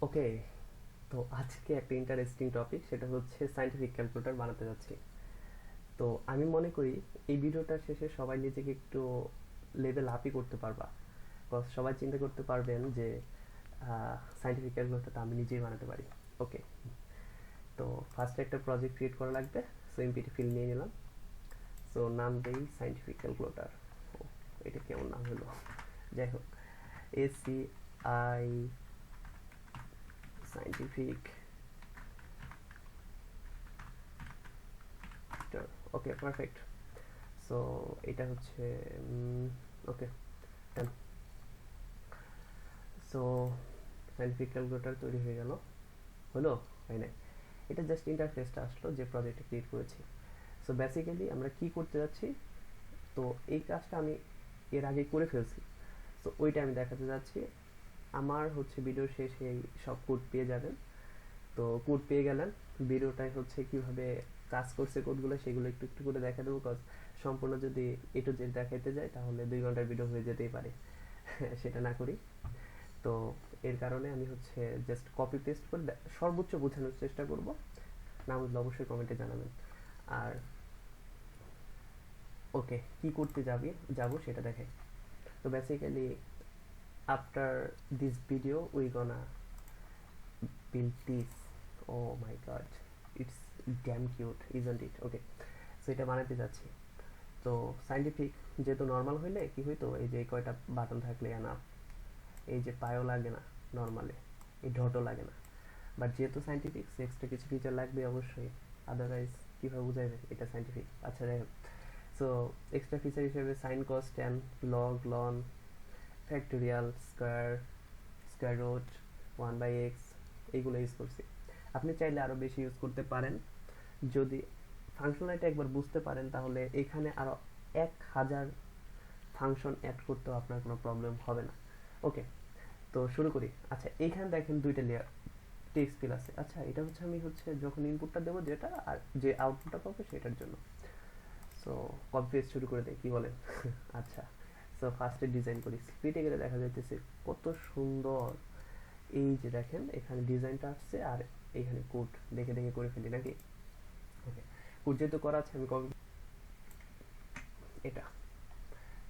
ওকে, তো আজকে একটা ইন্টারেস্টিং টপিক, সেটা হচ্ছে সায়েন্টিফিক ক্যালকুলেটর বানাতে যাচ্ছি। তো আমি মনে করি এই ভিডিওটা শেষে সবাই নিজেকে একটু লেভেল আপই করতে পারবা। Because সবাই চিন্তা করতে পারবেন যে সায়েন্টিফিক ক্যালকুলেটরটা আমি নিজেই বানাতে পারি। ওকে, তো ফার্স্টে একটা প্রজেক্ট ক্রিয়েট করা লাগবে। সো এমপিটি ফিল নিয়ে নিলাম। সো নাম দেই সায়েন্টিফিক ক্যালকুলেটর। এটা কেমন নাম হলো? যাই হোক, AC I scientific. Okay, perfect. So এটা হচ্ছে ওকে, ডান। সো সায়েন্টিফিক ক্যালকুলেটর তৈরি হয়ে গেল। হলো? হয় নাই। এটা জাস্ট ইন্টারফেসটা আসলো যে প্রজেক্টে ক্রিয়েট করেছি। সো বেসিক্যালি আমরা কি করতে যাচ্ছি, তো এই কাজটা আমি এর আগে করে ফেলছি। সো ওইটা আমি দেখাতে যাচ্ছি। আমার হচ্ছে ভিডিও শেষে এই সব কোড পেয়ে যাবেন। তো কোড পেয়ে গেলেন। ভিডিওটাই হচ্ছে কিভাবে কাজ করছে কোডগুলো, সেগুলো একটু একটু করে দেখা দেবো। কজ সম্পূর্ণ যদি এ টু জেড দেখাইতে যায় তাহলে 2 ঘন্টার ভিডিও হয়ে যেতেই পারে। সেটা না করি। তো এর কারণে আমি হচ্ছে জাস্ট কপি পেস্ট করে সর্বোচ্চ বোঝানোর চেষ্টা করব। না বুঝলে অবশ্যই কমেন্টে জানাবেন। আর ওকে, কি করতে যাব সেটা দেখাই। তো basically after this video we gonna build this. Oh my god, it's damn cute, isn't it? Okay, so এটা বানাতে যাচ্ছি। তো সাইন্টিফিক যেহেতু নর্মাল হইলে কি হইতো, এই যে কয়টা বাটন থাকলে এনাফ। এই যে পায়ও লাগে না নর্মালে, এই ডটও লাগে না। বাট যেহেতু সাইন্টিফিক, এক্সট্রা কিছু ফিচার লাগবে অবশ্যই। আদারওয়াইজ কীভাবে বুঝাইবে এটা সাইন্টিফিক? আচ্ছা, যাই হোক। সো এক্সট্রা ফিচার হিসেবে sine cos tan log ln factorial square square root 1/x এইগুলো ইউজ করছি। আপনি চাইলে আরও বেশি ইউজ করতে পারেন। যদি ফাংশনালিটি একবার বুঝতে পারেন তাহলে এখানে আরও 1000 ফাংশন অ্যাড করতেও আপনার কোনো প্রবলেম হবে না। ওকে, তো শুরু করি। আচ্ছা, এইখানে দেখেন দুইটা লেয়ার টেক্সট ফিল আছে। আচ্ছা, এটা হচ্ছে আমি হচ্ছে যখন ইনপুটটা দেবো যেটা, আর যে আউটপুটটা পাবো সেটার জন্য। সো কপি পেস্ট শুরু করে দেয়, কি বলেন? আচ্ছা, সো ফার্স্টে ডিজাইন করি। স্প্লিটে গেলে দেখা যাইতেছে কত সুন্দর। এই যে দেখেন এখানে ডিজাইনটা আসছে, আর এইখানে কোড দেখে দেখে করে ফেলি নাকি? ওকে, কোড যেহেতু করা আছে আমি কপি এটা।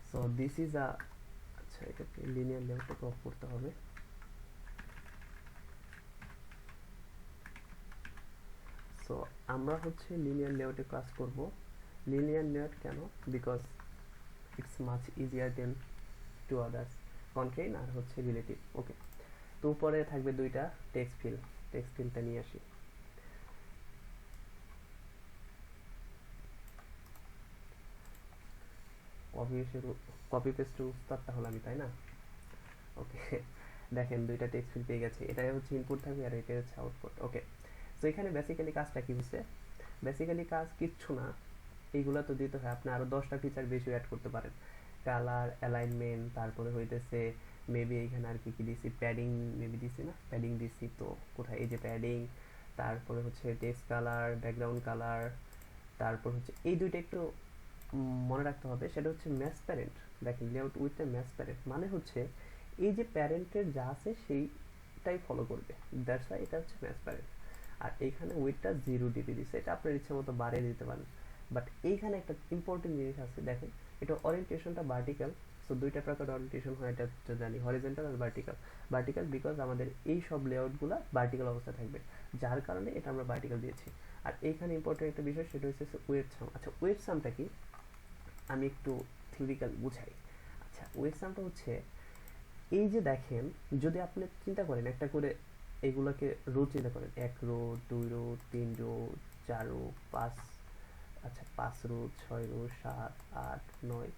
সো দিস ইজ আ, আচ্ছা এটাকে লিনিয়ার লেআউটটাকে অফ করতে হবে। সো আমরা হচ্ছে লিনিয়ার লেআউটে কাজ করব। লিনিয়ার লেআউট কেন? Because it's much easier then to others, কনকেইন আর হচ্ছে রিলেটিভ। ওকে, তো উপরে থাকবে দুইটা টেক্সট ফিল। টেক্সট ফিলটা নিয়ে আসি। কপি কপি পেস্ট উস্তাদটা হলাম আমি, তাই না? ওকে, দেখেন দুইটা টেক্সট ফিল পেয়ে গেছে। এটাই হচ্ছে ইনপুট থাকবে আর এটাই হচ্ছে আউটপুট। ওকে, তো এখানে বেসিক্যালি কাজটা কি হচ্ছে? বেসিক্যালি কাজ কিচ্ছু না, এইগুলো তো দিতে হয়। আপনি আরও 10টা ফিচার বেশি অ্যাড করতে পারেন। কালার অ্যালাইনমেন্ট, তারপরে হইতেছে মেবি এইখানে আর কি কি দিছি, প্যাডিং মেবি দিছি না, প্যাডিং দিছি তো কোথায়, এই যে প্যাডিং। তারপরে হচ্ছে টেক্সট কালার, ব্যাকগ্রাউন্ড কালার। তারপর হচ্ছে এই দুইটা একটু মনে রাখতে হবে, সেটা হচ্ছে ম্যাচ প্যারেন্ট। দেখেন layout with the match parent মানে হচ্ছে এই যে প্যারেন্টের যা আছে সেইটাই ফলো করবে। দ্যাটস ওয়াই এটা হচ্ছে ম্যাচ প্যারেন্ট। আর এইখানে উইথটা 0 dp দিচ্ছে, এটা আপনার ইচ্ছে মতো বাড়িয়ে দিতে পারেন। বাট এইখানে একটা ইম্পর্টেন্ট জিনিস আছে, দেখেন এটা ওরিয়েন্টেশনটা ভার্টিক্যাল। সো দুইটা প্রকার ওরিয়েন্টেশন হয়, এটা তো জানি, হরিজন্টাল আর ভার্টিক্যাল। ভার্টিক্যাল বিকজ আমাদের এই সব লেআউটগুলো ভার্টিক্যাল অবস্থা থাকবে, যার কারণে এটা আমরা ভার্টিক্যাল দিয়েছি। আর এইখানে ইম্পর্টেন্ট একটা বিষয়, সেটা হচ্ছে ওয়েট সাম। আচ্ছা, ওয়েট সামটা কি আমি একটু থিওরিক্যাল বুঝাই। আচ্ছা, ওয়েট সামটা হচ্ছে এই যে দেখেন, যদি আপনি চিন্তা করেন একটা করে এগুলোকে রো চিন্তা করেন, 1 রো, 2 রো, 3 রো, 4 রো, 5, আচ্ছা 5 রো, 6 রো, 7, 8, 9,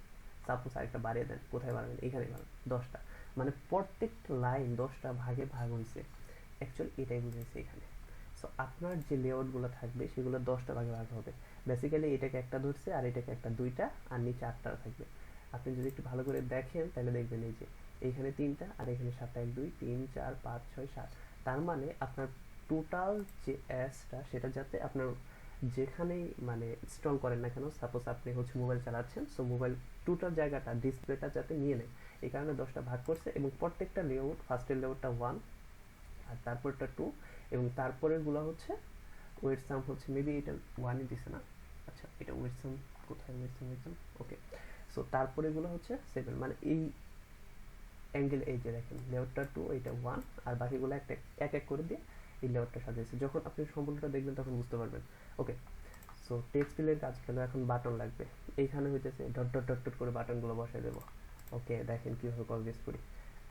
সাপোজ আরেকটা বাড়িয়ে দেন, কোথায় বাড়াবেন? এখানে বাড়াবেন 10টা। মানে প্রত্যেকটা লাইন 10টা ভাগে ভাগ হয়েছে। অ্যাকচুয়ালি এটাই বুঝাইছে এখানে। সো আপনার যে লেআউটগুলো থাকবে সেগুলো 10টা ভাগে ভাগ হবে। বেসিক্যালি এটাকে একটা ধরছে, আর এটাকে একটা দুইটা, আর নিচে 8টা থাকবে। আপনি যদি একটু ভালো করে দেখেন তাহলে দেখবেন এই যে এইখানে 3টা আর এখানে 7টা, 1 2 3 4 5 6 7। তার মানে আপনার টোটাল যে অ্যাসটা সেটা যাতে আপনার যেখানেই মানে স্ট্রং করেন না কেন, সাপোজ আপনি হচ্ছে মোবাইল চালাচ্ছেন, সো মোবাইল টোটাল জায়গাটা ডিসপ্লেটা যাতে নিয়ে নেয়, এই কারণে 10টা ভাগ করছে। এবং প্রত্যেকটা লেআউট, ফার্স্টের লেআউটটা 1, আর তারপরটা 2 এবং তারপরেরগুলো হচ্ছে ওয়েট সাম হচ্ছে মেবি এটা 1 দিছে না, আচ্ছা এটা ওয়েট সাম কোথায়, ওয়েট সাম ওকে। সো তারপরেগুলো হচ্ছে 7, মানে এই অ্যাঙ্গেল এই যে দেখেন লেআউটটা 2 এটা 1 আর বাকিগুলো একটা এক এক করে দিয়ে এই লেআউটটা সাজিয়েছে। যখন আপনি সম্পূর্ণটা দেখবেন তখন বুঝতে পারবেন। ওকে, সো টেক্সট ফিলের কাজ গেল, এখন বাটন লাগবে। এইখানে হইতেছে ডট ডট ডট ডট করে বাটনগুলো বসাই দেবো। ওকে, দেখেন কীভাবে কপি পেস্ট করি।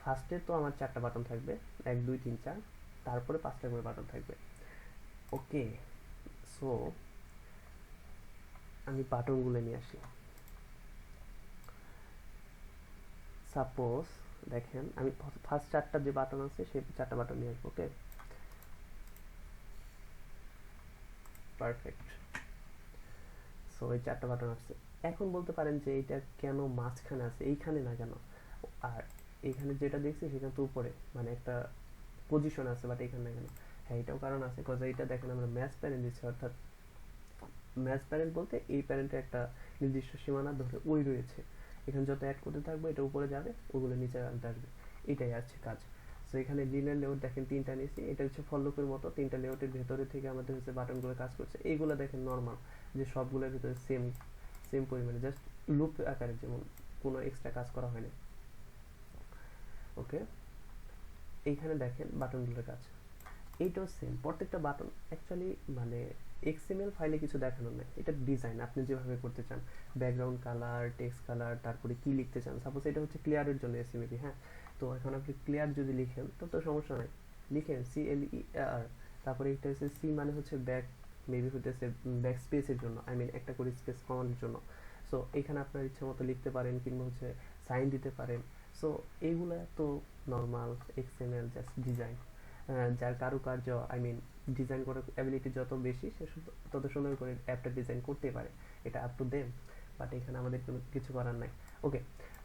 ফার্স্টে তো আমার 4টা বাটন থাকবে, 1 2 3 4, তারপরে 5টা করে বাটন থাকবে। ওকে, সো আমি বাটনগুলো নিয়ে আসি। সাপোজ দেখেন আমি ফার্স্ট 4টা যে বাটন আছে সেই 4টা বাটন নিয়ে আসবো। ওকে, পারফেক্ট। সো এই 4টা বাটন আসছে। এখন বলতে পারেন যে এটা কেন মাঝখানে আছে, এইখানে না কেন? আর এইখানে যেটা দেখছি সেখানে তো উপরে, মানে একটা পজিশন আছে, বাট এখানে না কেন? হ্যাঁ, এটাও কারণ আছে, কজ এটা দেখেন আমরা ম্যাচ প্যারেন্ট দিচ্ছি, অর্থাৎ ম্যাচ প্যারেন্ট বলতে এই প্যারেন্টের একটা নির্দিষ্ট সীমানা ধরে ওই রয়েছে, এখানে যত অ্যাড করতে থাকবে এটা উপরে যাবে, ওগুলো নিচে আনতে আসবে, এটাই আছে কাজ। সো এখানে লিনিয়ার লেআউট দেখেন 3টা নিয়েছি, এটা হচ্ছে ফর লুপের মতো 3টা লেআউটের ভেতরে থেকে আমাদের হচ্ছে বাটনগুলো কাজ করছে। এইগুলো দেখেন নর্মাল, যে সবগুলোর ভিতরে সেম সেম পরিমাণে জাস্ট লুপ আকারে, যেমন কোনো এক্সট্রা কাজ করা হয়নি। ওকে, এইখানে দেখেন বাটনগুলোর কাজ, এইটাও সেম, প্রত্যেকটা বাটন অ্যাকচুয়ালি মানে এক্সএমএল ফাইলে কিছু দেখানো নাই, এটা ডিজাইন আপনি যেভাবে করতে চান, ব্যাকগ্রাউন্ড কালার, টেক্সট কালার, তারপরে কি লিখতে চান। সাপোজ এটা হচ্ছে ক্লিয়ারের জন্য এসএমএল, হ্যাঁ, তো এখন আপনি ক্লিয়ার যদি লিখেন তো সমস্যা নাই, লিখেন CLEAR, তারপরে এটা হচ্ছে সি মানে হচ্ছে ব্যাক, মেবি হইতেছে ব্যাক স্পেসের জন্য, আই মিন একটা করে স্পেস কমানোর জন্য। সো এখানে আপনার ইচ্ছা মতো লিখতে পারেন, কিংবা হচ্ছে সাইন দিতে পারেন। সো এইগুলা তো নর্মাল এক্সএমএল, জাস্ট ডিজাইন। যার কারুকার্য, আই মিন ডিজাইন করার অ্যাবিলিটি যত বেশি, সে তত সুন্দর করে অ্যাপটা ডিজাইন করতেই পারে, এটা আপ টু দেম, বাট এখানে আমাদের কোনো কিছু করার নাই। ওকে,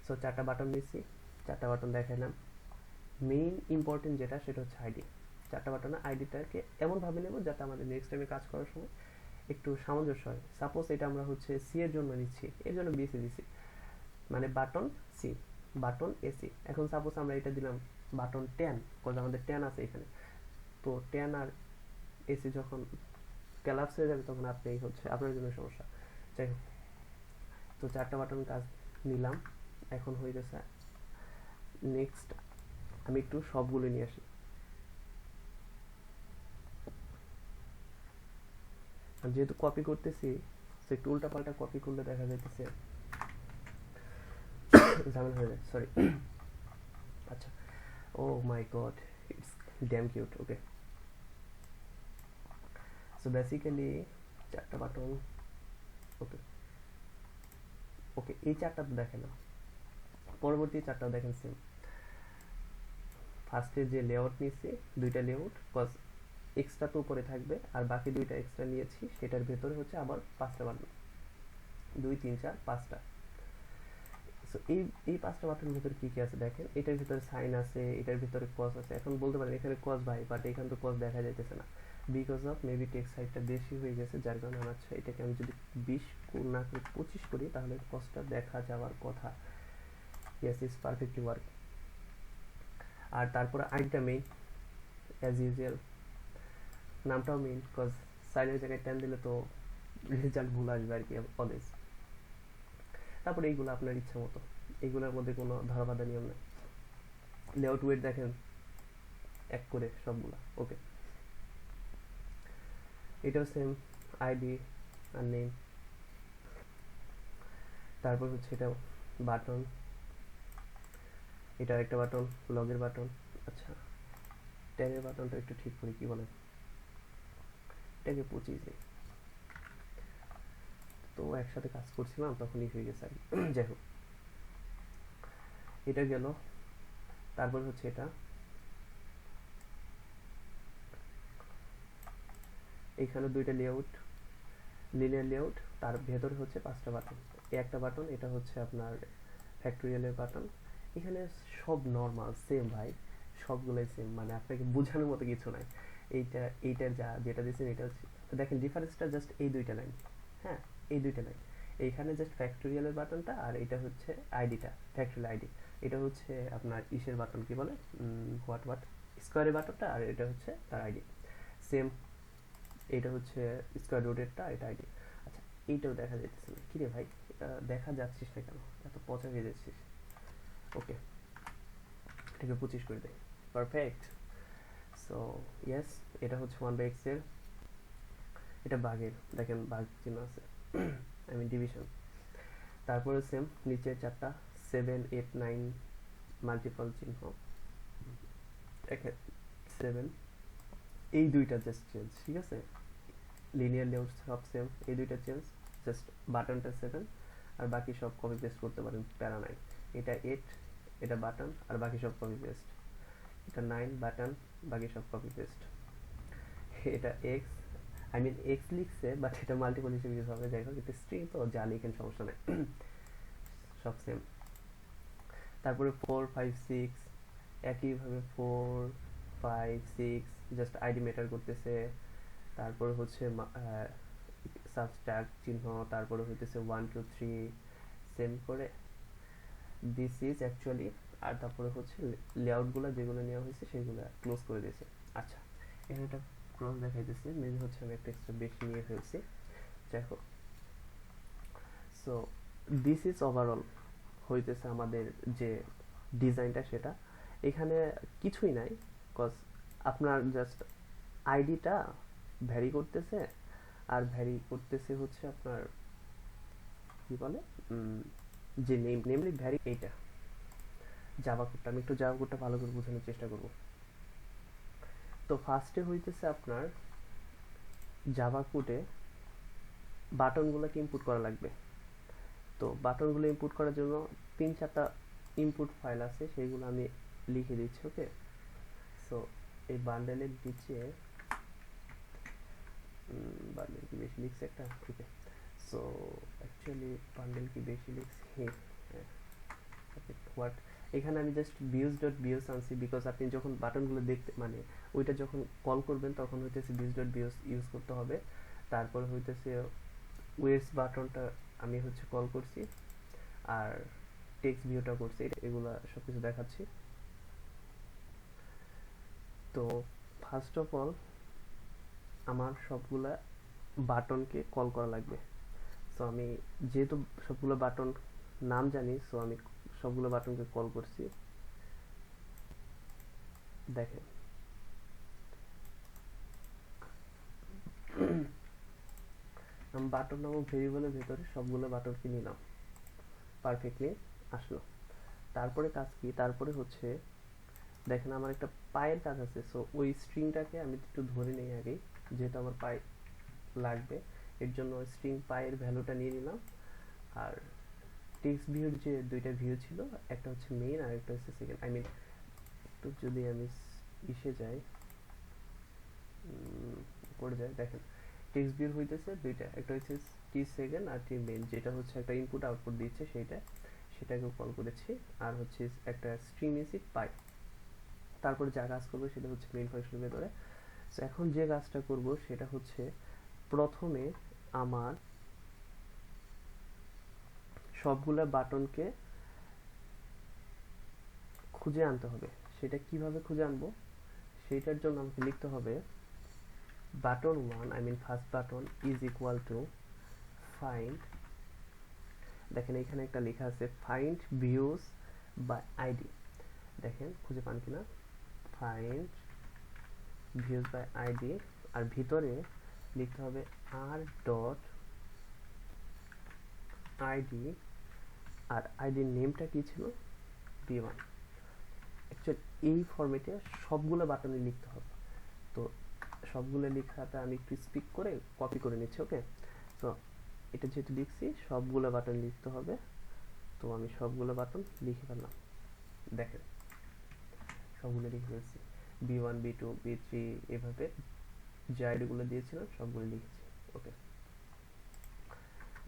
সো 4টা বাটন নিচ্ছি, 4টা বাটন দেখাইলাম। মেইন ইম্পর্টেন্ট যেটা সেটা হচ্ছে আইডি। 4টা বাটনের আইডিটাকে এমনভাবে নেব যাতে আমাদের নেক্সট টাইমে কাজ করার সময় একটু সামঞ্জস্য হয়। সাপোজ এটা আমরা হচ্ছে সি এর জন্য নিচ্ছি, এর জন্য বিসি দিচ্ছি, মানে বাটন সি, বাটন এসি। এখন সাপোজ আমরা এটা দিলাম বাটন 10, কজ আমাদের 10 আছে এখানে, তো 10 আর এসি যখন ক্যালাপস হয়ে যাবে তখন আপনি হচ্ছে আপনার জন্য সমস্যা। যাই হোক, তো 4টা বাটন কাজ নিলাম, এখন হয়ে গেছে। নেক্সট আমি একটু সবগুলো নিয়ে আসি, যেহেতু কপি করতেছি তো একটু উল্টাপাল্টা কপি করলে দেখা যাইতেছে ঝামেলা হয়ে যায়, সরি। আচ্ছা, oh my god, it's damn cute. Okay, so basically 4টা বাটন। ওকে ওকে, এই 4টা তো দেখেন না, পরবর্তী 4টাও দেখেন সেম। ফার্স্টে যে লেআউট নিয়েছি 2টা লেআউট, কজ এক্সট্রা তো উপরে থাকবে, আর বাকি 2টা এক্সট্রা নিয়েছি, সেটার ভেতরে হচ্ছে আবার 5টা বাটন, 2 3 4 5টা। সো এই 5টা বাটনের ভিতরে কি কি আছে দেখেন, এটার ভিতরে সাইন আছে, এটার ভিতরে কজ আছে। এখন বলতে পারেন এখানে কজ ভাই, বাট এখানে তো কজ দেখা যাইতেছে না, বিকজ অফ মেবি টেক্সট সাইজটা বেশি হয়ে গেছে, যার কারণে আমার এটাকে আমি যদি 20 না করে 25 করি তাহলে কজটা দেখা যাওয়ার কথা। Yes, is perfectly work. আর তারপরে আইডিটা মেইন, অ্যাজ ইউজুয়াল নামটাও মেইন, কজ সাইনের জায়গায় 10 দিলে তো রেজাল্ট ভুল আসবে আর কি অলওয়েজ। তারপরে এইগুলো আপনার ইচ্ছা মতো, এইগুলোর মধ্যে কোনো ধরাবাধা নিয়ম নেই। লেআউট ওয়েট দেখেন এক করে সবগুলা। ওকে, এটাও সেম, আইডি আর নেম। তারপর হচ্ছে এটাও বাটন, এটা একটা বাটন, লগের বাটন। আচ্ছা, ট্যাগের বাটনটা একটু ঠিক করি, কি বলেন, ট্যাগে 25 দিই, তো একসাথে কাজ করছিলাম তখনই হয়ে গেছে আর কি। যাই হোক, এটা গেল। তারপর হচ্ছে এটা, এখানে 2টা লেআউট, লিনিয়ার লেআউট, তার ভেতরে হচ্ছে 5টা বাটন। এই একটা বাটন, এটা হচ্ছে আপনার ফ্যাক্টরিয়ালের বাটন। এখানে সব নর্মাল সেম ভাই, সবগুলোই সেম, মানে আপনাকে বোঝানোর মতো কিছু নাই। এইটার যেটা দিয়েছেন এটা হচ্ছে, দেখেন ডিফারেন্সটা জাস্ট এই 2টা লাইন, হ্যাঁ, এই 2টা লাইন। এইখানে জাস্ট ফ্যাক্টরিয়ালের বাটনটা, আর এটা হচ্ছে আইডিটা, ফ্যাক্টরিয়াল আইডি। এটা হচ্ছে আপনার ইসের বাটন, কি বলে, হোয়াট স্কোয়ারের বাটনটা, আর এটা হচ্ছে তার আইডি। সেম এটা হচ্ছে স্কোয়ার রুটেরটা, এটা আইডি। আচ্ছা, এইটাও দেখা যাইতেছে না, কিরে ভাই দেখা যাচ্ছিস না কেন, এত পচা হয়ে যাচ্ছিস। ওকে, এটাকে 25 করে দেয়, পারফেক্ট। সো ইয়েস, এটা হচ্ছে 1/x এর, এটা বাঘের, দেখেন বাঘ চিহ্ন আছে, আই মিন ডিভিশন। তারপরে সেম নিচে চারটা 7, 8, 9 মাল্টিপল চিহ্ন, দেখেন 7, এই দুইটা জাস্ট চেঞ্জ, ঠিক আছে, লিনিয়ার লেআউট সব সেম, এই দুইটা চেঞ্জ, জাস্ট বাটনটা 7 আর বাকি সব কপি পেস্ট করতে পারেন, প্যারা নাই। এটা 8, এটা বাটন আর বাকি সব কপি পেস্ট, এটা 9 বাটন, বাকি সব কপি পেস্ট। এটা এক্স, আই মিন এক্স লিখছে বাট এটা মাল্টিপল হিসেবে ইউজ হবে, যাই হোক এটা স্ট্রিং তো যা লিখেন সমস্যা নেই, সব সেম। তারপরে 4, 5, 6 একইভাবে 4, 5, 6 জাস্ট আইডি ম্যাটার করতেছে। তারপরে হচ্ছে সাবস্ট্রাক্ট চিহ্ন, তারপরে হইতেছে 1, 2, 3 সেম করে দিস ইজ অ্যাকচুয়ালি, আর তারপরে হচ্ছে লেআউটগুলো যেগুলো নেওয়া হয়েছে সেগুলো ক্লোজ করে দিয়েছে। আচ্ছা, এখানে একটা ক্রস দেখাইতেছে, মেবি হচ্ছে আমি একটা এক্সট্রা বেশি নিয়ে ফেলছি, যাই হোক। সো দিস ইজ ওভারঅল হইতেছে আমাদের যে ডিজাইনটা, সেটা এখানে কিছুই নাই, কজ আপনার জাস্ট আইডিটা ভ্যারি করতেছে, আর ভ্যারি করতেছে হচ্ছে আপনার কি বলে যে নেমলি ভ্যারি, এইটা জাভা কোডটা, আমি একটু জাভা কোডটা ভালো করে বোঝানোর চেষ্টা করব। তো ফার্স্টে হইতেছে আপনার জাভা কোডে বাটনগুলোকে ইনপুট করা লাগবে। তো বাটনগুলো ইনপুট করার জন্য 3-4টা ইনপুট ফাইল আছে, সেইগুলো আমি লিখে দিচ্ছি। ওকে, সো এই বান্ডেলের নিচে বান্ডেল কি বেশি লিখছে একটা, ওকে, সো অ্যাকচুয়ালি বান্ডেল কি বেশি লিখছি, হোয়াট, এখানে আমি জাস্ট views.views আনছি, বিকজ আপনি যখন বাটনগুলো দেখতে মানে ওইটা যখন কল করবেন তখন হইতেছে views.views ইউজ করতে হবে। তারপর হইতেছে ওয়েস বাটনটা আমি হচ্ছে কল করছি, আর টেক্সট ভিউটা করছি, এগুলা সবকিছু দেখাচ্ছি। তো ফার্স্ট অফ অল আমার সবগুলা বাটনকে কল করা লাগবে। সো আমি যেহেতু সবগুলো বাটন নাম জানি, সো আমি সবগুলো বাটনকে কল করছি। দেখেন আমি বাটন নামক ভেরিয়েবলের ভেতরে সবগুলো বাটনকে নিলাম, পারফেক্টলি আসলো। তারপরে কাজ কি, তারপরে হচ্ছে দেখেন আমার একটা পায়ের কাজ আছে, সো ওই স্ট্রিংটাকে আমি একটু ধরে নেই আগেই, যেহেতু আমার পায়ে লাগবে, এর জন্য স্ট্রিং পায়ের ভ্যালুটা নিয়ে নিলাম। আর টেক্সট ভিউর যে দুইটা ভিউ ছিল, একটা হচ্ছে মেইন আর একটা হচ্ছে সেকেন্ড, আই মিন তো যদি আমি ইসে যাই, পড়ে যায়, দেখেন টেক্সট ভিউ হইতেছে দুইটা, একটা হচ্ছে টি সেকেন্ড আর টি মেইন, যেটা হচ্ছে একটা ইনপুট আউটপুট দিচ্ছে সেটাকেও কল করেছি। আর হচ্ছে একটা স্ট্রিং নিয়েছি পাই, তারপরে যা কাজ করবো সেটা হচ্ছে মেইন ফাংশনের ভেতরে। তো এখন যে কাজটা করব সেটা হচ্ছে প্রথমে আমার সবগুলা বাটনকে খুঁজে আনতে হবে। সেটা কিভাবে খুঁজে আনবো, সেটার জন্য আমাকে লিখতে হবে button 1, I mean first button is equal to find, দেখেন এখানে একটা লেখা আছে ফাইন্ড ভিউজ বাই আইডি, দেখেন খুঁজে পান কিনা, ফাইন্ড ভিউজ বাই আইডি, আর ভিতরে লিখতে হবে আর ডট আইডি, আর আইডির নেমটা কি ছিল, b1। অ্যাকচুয়ালি এই ফরম্যাটে সবগুলো বাটনে লিখতে হবে। তো সবগুলো লেখাটা আমি একটু স্পিক করে কপি করে নিচ্ছি। ওকে, তো এটা যেহেতু লিখছি সবগুলো বাটন লিখতে হবে, তো আমি সবগুলো বাটন লিখে ফেললাম, দেখেন সবগুলো লিখে ফেলছি, b1, b2, b3 এভাবে যে আইডিগুলো দিয়েছিলাম সবগুলো লিখেছি। ওকে,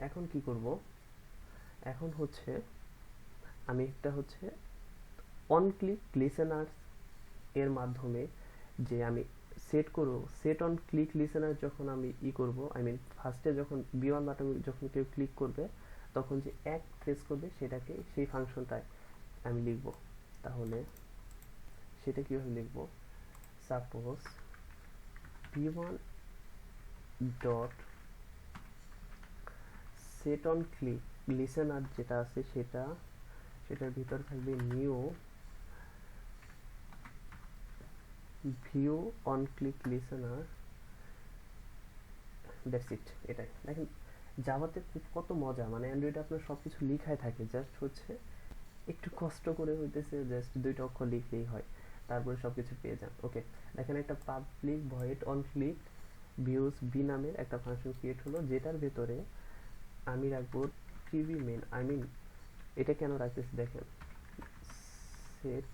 এখন কি করব, এখন হচ্ছে আমি একটা হচ্ছে অন ক্লিক লিসেনার্স এর মাধ্যমে যে আমি সেট অন ক্লিক লিসেনার, যখন আমি করব, আই মিন ফার্স্টে যখন b1 বাটন যখন কেউ ক্লিক করবে তখন যে এক প্রেস করবে সেটাকে, সেই ফাংশনটায় আমি লিখব। তাহলে সেটা কিভাবে লিখব, suppose b1 dot set on click listener যেটা আছে সেটার ভিতর থাকবে new view on click listener, that's it. এটাই দেখেন জাভাতে কত মজা, মানে অ্যান্ড্রয়েডে আপনার সব কিছু লিখাই থাকে, জাস্ট হচ্ছে একটু কষ্ট করে হইতেছে, জাস্ট দুইটা অক্ষর লিখলেই হয়, তারপরে সব কিছু পেয়ে যান। ওকে, দেখেন একটা public void on click views B নামের একটা ফাংশন ক্রিয়েট হলো, যেটার ভেতরে আমি রাখবো টিভি মেন। আই মিন এটা কেন রাখতেছি দেখেন, সেট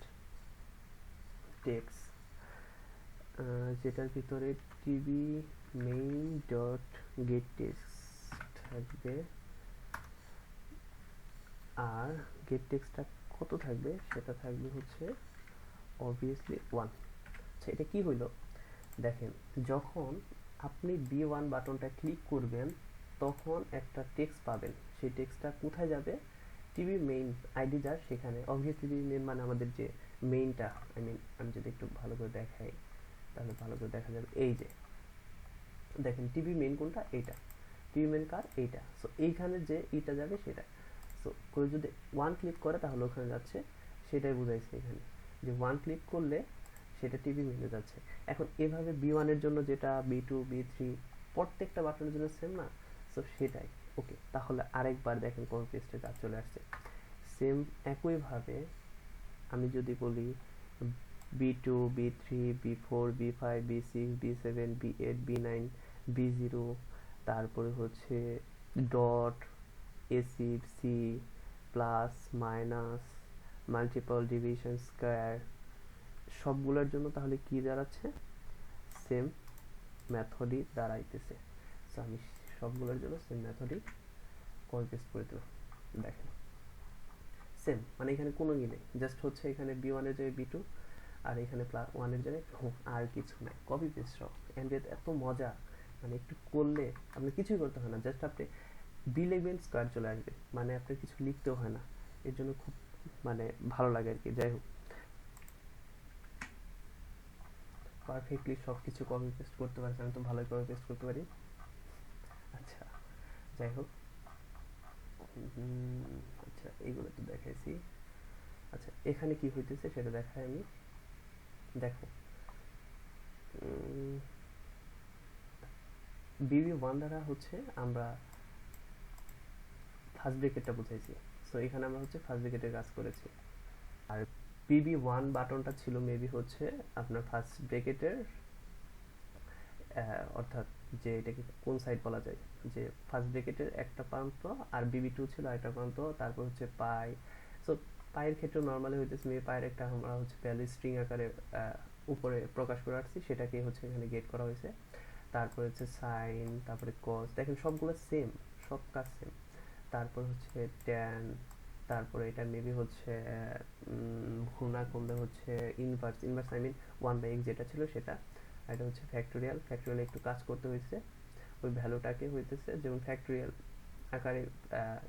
টেক্স, যেটার ভিতরে TV main dot gate text থাকবে, আর গেট টেক্সটটা কত থাকবে সেটা থাকবে হচ্ছে অবভিয়াসলি 1। আচ্ছা এটা কি হইলো দেখেন, যখন আপনি B1 বাটনটা ক্লিক করবেন তখন একটা টেক্সট পাবেন, সেই টেক্সটটা কোথায় যাবে, টিভি মেইন আইডি যার সেখানে। অবভিয়াসলি টিভি মেইন মানে আমাদের যে মেইনটা, আই মিন আমি যদি একটু ভালো করে দেখাই তাহলে ভালো করে দেখা যাবে, এই যে দেখেন টিভি মেইন কোনটা, এইটা টিভি মেইন কার, এইটা। সো এইখানে যে ইটা যাবে সেটা, সো কেউ যদি 1 ক্লিক করে তাহলে ওখানে যাচ্ছে, সেটাই বুঝাইছে এখানে যে 1 ক্লিক করলে সেটা টিভি মেনু যাচ্ছে। এখন এভাবে B1 এর জন্য যেটা B2 B3 প্রত্যেকটা বাটনের জন্য সেম না, সো সেটাই। ওকে, তাহলে আরেকবার দেখেন কোন পেজটা কাজ চলে আসছে সেম একইভাবে। আমি যদি বলি B2 B3 B4 B5 B6 B7 B8 B9 B0, তারপরে হচ্ছে dot AC C plus minus multiple division square, সবগুলোর জন্য তাহলে কি দাঁড়াচ্ছে, সেম মেথডই দাঁড়াইতেছে। সো আমি সবগুলোর জন্য সেম মেথডই কপি পেস্ট করে দিলাম, দেখেন সেম, মানে এখানে কোনো ই নেই, জাস্ট হচ্ছে এখানে B1 এর জায়গায় B2 আর এখানে প্লাস 1 এর জায়গায় আর কিছু নাই, কপি পেস্ট সব। অ্যান্ড্রয়েড এত মজা, মানে একটু করলে আপনি কিছুই করতে হয় না, জাস্ট আপনি বি লিখবেন স্কোয়ার চলে আসবে, মানে আপনার কিছু লিখতেও হয় না, এর জন্য খুব মানে ভালো লাগে আর কি। যাই হোক, পারফেক্টলি সব কিছু কপি পেস্ট করতে পারছি, আমি তো ভালোই কপি পেস্ট করতে পারি। আচ্ছা যাই হোক, আচ্ছা এইগুলো তো দেখাইছি। আচ্ছা এখানে কি হইতেছে সেটা দেখাই আমি, দেখো BB1 দ্বারা হচ্ছে আমরা ফার্স্ট ব্রেকেটটা বুঝাইছি, সো এখানে আমরা হচ্ছে ফার্স্ট ব্রেকেটের কাজ করেছি। আর BB1 বাটনটা ছিল মেবি হচ্ছে আপনার ফার্স্ট ব্রেকেটের, অর্থাৎ যে এটাকে কোন সাইড বলা যায়, যে ফার্স্ট ব্রেকেটের একটা প্রান্ত আর BB2 ছিল আরেকটা প্রান্ত, তারপর হচ্ছে পাই। সো পায়ের ক্ষেত্রে নর্মালি হইতেছে মেবি পায়ের একটা আমরা হচ্ছে ভ্যালু স্ট্রিং আকারে উপরে প্রকাশ করে আসছি, সেটাকে হচ্ছে এখানে গেট করা হয়েছে। তারপরে হচ্ছে সাইন, তারপরে কস, দেখেন সবগুলো সেম, সব কাজ সেম। তারপর হচ্ছে ট্যান, তারপরে এটা মেবি হচ্ছে ঘূর্ণা করলে হচ্ছে inverse, inverse I mean 1/x যেটা ছিল সেটা। আর এটা হচ্ছে ফ্যাক্টোরিয়াল, ফ্যাক্টোরিয়ালে একটু কাজ করতে হয়েছে, ওই ভ্যালুটাকে হইতেছে যেমন ফ্যাক্টোরিয়াল আকারে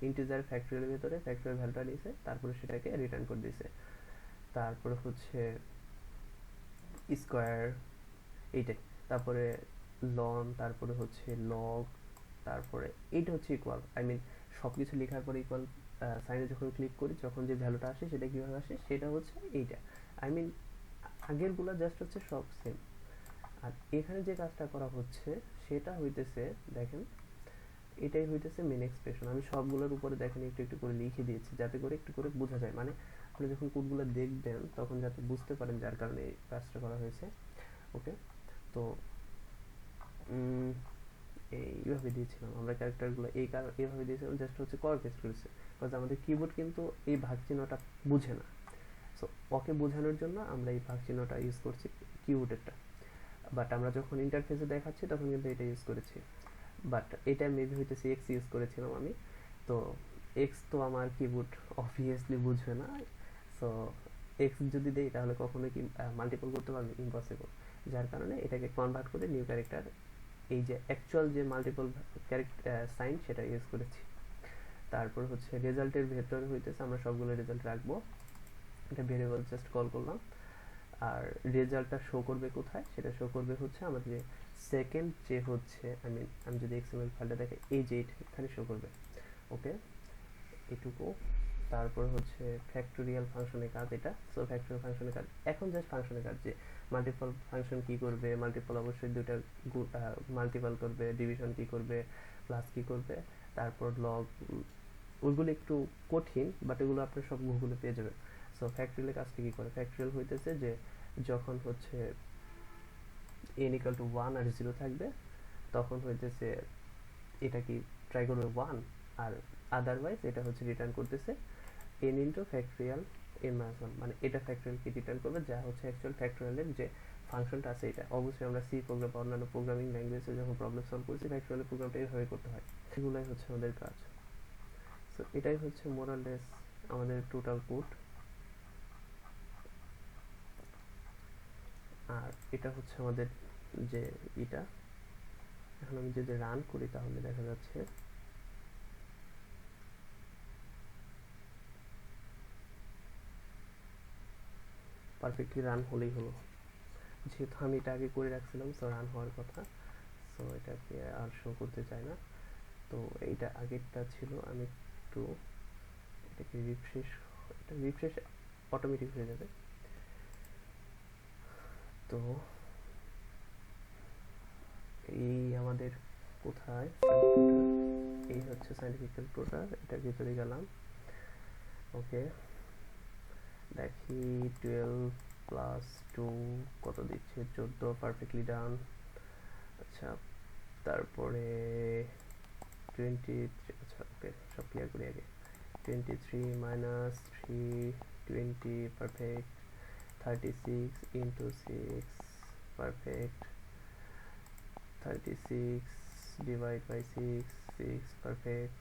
ইন্টিজার ফ্যাক্টোরিয়ালের ভেতরে ফ্যাক্টোরিয়াল ভ্যালুটা নিয়েছে, তারপরে সেটাকে রিটার্ন করে দিয়েছে। তারপরে হচ্ছে স্কোয়ার, এইটাই। তারপরে লন, তারপরে হচ্ছে লগ, তারপরে এইটা হচ্ছে ইকুয়াল, আই মিন সব কিছু লেখার পরে ইকুয়াল সাইনে যখন ক্লিক করি যখন যে ভ্যালুটা আসে সেটা কীভাবে আসে সেটা হচ্ছে এইটা, আই মিন আগেরগুলো জাস্ট হচ্ছে সব সেম। আর এখানে যে কাজটা করা হচ্ছে সেটা হইতেছে দেখেন, এটাই হইতেছে মেন এক্সপ্রেশন। আমি সবগুলোর উপরে দেখেন একটু একটু করে লিখে দিয়েছি যাতে করে একটু করে বোঝা যায়, মানে আপনি যখন কোডগুলো দেখবেন তখন যাতে বুঝতে পারেন, যার কারণে এই কাজটা করা হয়েছে। ওকে, তো এইভাবে দিয়েছিলাম আমরা ক্যারেক্টারগুলো, এইভাবে দিয়েছিলাম জাস্ট হচ্ছে কপি পেস্ট করেছে, বিকজ আমাদের কিবোর্ড কিন্তু এই ভাগ চিহ্নটা বুঝে না। সো ওকে বোঝানোর জন্য আমরা এই ভাগ চিহ্নটা ইউজ করছি কিবোর্ডেরটা, বাট আমরা যখন ইন্টারফেসে দেখাচ্ছি তখন কিন্তু এটা ইউজ করেছি। বাট এটা মেবি হইতেছে এক্স ইউজ করেছিলাম আমি, তো এক্স তো আমার কিবোর্ড অবভিয়াসলি বুঝবে না, সো এক্স যদি দেই তাহলে কখনোই কি মাল্টিপল করতে পারবে, ইম্পসিবল। যার কারণে এটাকে কনভার্ট করে নিউ ক্যারেক্টার, এই যে অ্যাকচুয়াল যে মাল্টিপল ক্যারেক্টার সাইন সেটা ইউজ করেছি। তারপর হচ্ছে রেজাল্টের ভেতরে হইতেছে আমরা সবগুলো রেজাল্ট রাখবো, এটা ভেরিয়েবল জাস্ট কল করলাম। আর রেজাল্টটা শো করবে কোথায়, সেটা শো করবে হচ্ছে আমাদের যে সেকেন্ড যে হচ্ছে আমি যদি এক্সএমএল ফাইলটা দেখে এই যে এখানে শো করবে। ওকে, এটুকু। তারপর হচ্ছে ফ্যাক্টোরিয়াল ফাংশনের কাজ এটা। সো ফ্যাক্টোরিয়াল ফাংশনের কাজ এখন জাস্ট ফাংশনের কাজ, যে মাল্টিপল ফাংশন কি করবে, মাল্টিপল অবশ্যই দুইটা মাল্টিপল করবে, ডিভিশন কি করবে, প্লাস কি করবে, তারপর লগ, ওইগুলো একটু কঠিন বাট এগুলো আপনি সব গুগলে পেয়ে যাবেন। সো ফ্যাক্টোরিয়াল কাজটা কি করে, ফ্যাক্টোরিয়াল হইতেছে যে যখন হচ্ছে n ইকুয়াল টু 1 আর 0 থাকবে তখন হইতেছে এটা কি ট্রাই করবে 1, আর আদারওয়াইজ এটা হচ্ছে রিটার্ন করতেছে n into factorial n minus 1, মানে এটা ফ্যাক্টোরিয়াল কি রিটার্ন করবে যা হচ্ছে অ্যাকচুয়াল ফ্যাক্টোরিয়ালের যে ফাংশনটা আছে এটা। অবশ্যই আমরা সি প্রোগ্রাম বা অন্যান্য প্রোগ্রামিং ল্যাঙ্গুয়েজে যখন প্রবলেম সলভ করছি ফ্যাক্টোরিয়াল প্রোগ্রামটা এইভাবে করতে হয়। এগুলাই হচ্ছে আমাদের কাজ। সো এটাই হচ্ছে মোরাললেস আমাদের টোটাল কোড। আর এটা হচ্ছে আমাদের যে এটা এখন আমি যদি রান করি তাহলে দেখা যাচ্ছে পারফেক্টলি রান হলেই হলো, যেহেতু আমি এটা আগে করে রাখছিলাম সো রান হওয়ার কথা। সো এটাকে আর শো করতে চাই না। তো এইটা আগেরটা ছিল, আমি একটু এটাকে রিফ্রেশ, এটা রিফ্রেশ অটোমেটিক হয়ে যাবে। তো এই আমাদের কোথায় এই হচ্ছে সাইন্টিফিক ক্যালকুলেটর, এটার ভিতরে গেলাম। ওকে, দেখি 12 প্লাস 2 কত দিচ্ছে, 14, পারফেক্টলি ডান। আচ্ছা, তারপরে 23, আচ্ছা ওকে সব ক্লিয়ার করি আগে। 23 minus 3, 20, perfect. 36 into 6, perfect. 36 divide by 6, 6, perfect.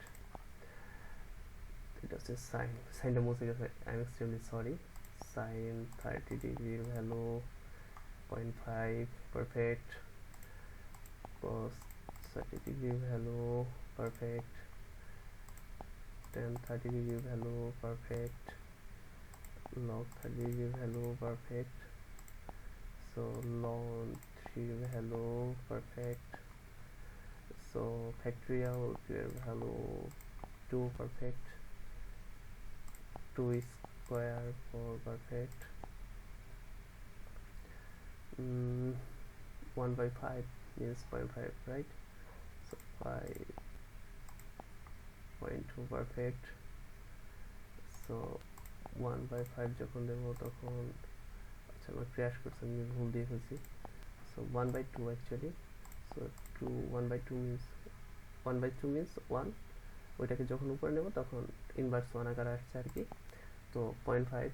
এটা হচ্ছে সাইনটা মুছে গেছে, I am extremely sorry. Sine 30 ডিগ্রির ভ্যালু 0.5, পারফেক্ট। cos 30 ডিগ্রির ভ্যালু পারফেক্ট। tan 30 ডিগ্রির ভ্যালু পারফেক্ট। log 30 ডিগ্রির value perfect. so ln 3 value perfect. so factorial 2 এর value 2, perfect. 2 square 4, perfect. 1 by 5 means 0.5, right? so 5.2, perfect. so 1 by 5 যখন দেবো তখন, আচ্ছা আমার ক্র্যাশ করছে, আমি ভুল দিয়ে ফেলছি। so 1 by 2 actually, so 2 1 by 2 means 1 by 2 means 1, ওইটাকে যখন উপরে নেব তখন ইনভার্স 1 আকারে আসছে আর কি। তো 0.5,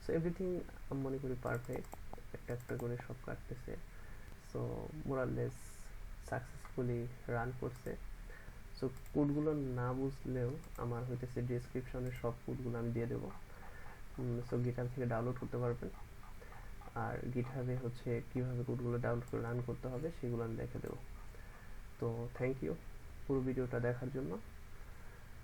সো এভরিথিং আমি মনে করি পারফেক্ট, একটা একটা করে সব কাটতেছে। সো মোরাললেস সাকসেসফুলি রান করছে। সো কোডগুলো না বুঝলেও আমার হইতেছে ডিসক্রিপশনে সব কোডগুলো আমি দিয়ে দেবো। সো গিটহাব থেকে ডাউনলোড করতে পারবেন। আর গিটহাবে হচ্ছে কীভাবে কোডগুলো ডাউনলোড করে রান করতে হবে সেগুলো আমি দেখে দেবো। তো থ্যাংক ইউ পুরো ভিডিওটা দেখার জন্য।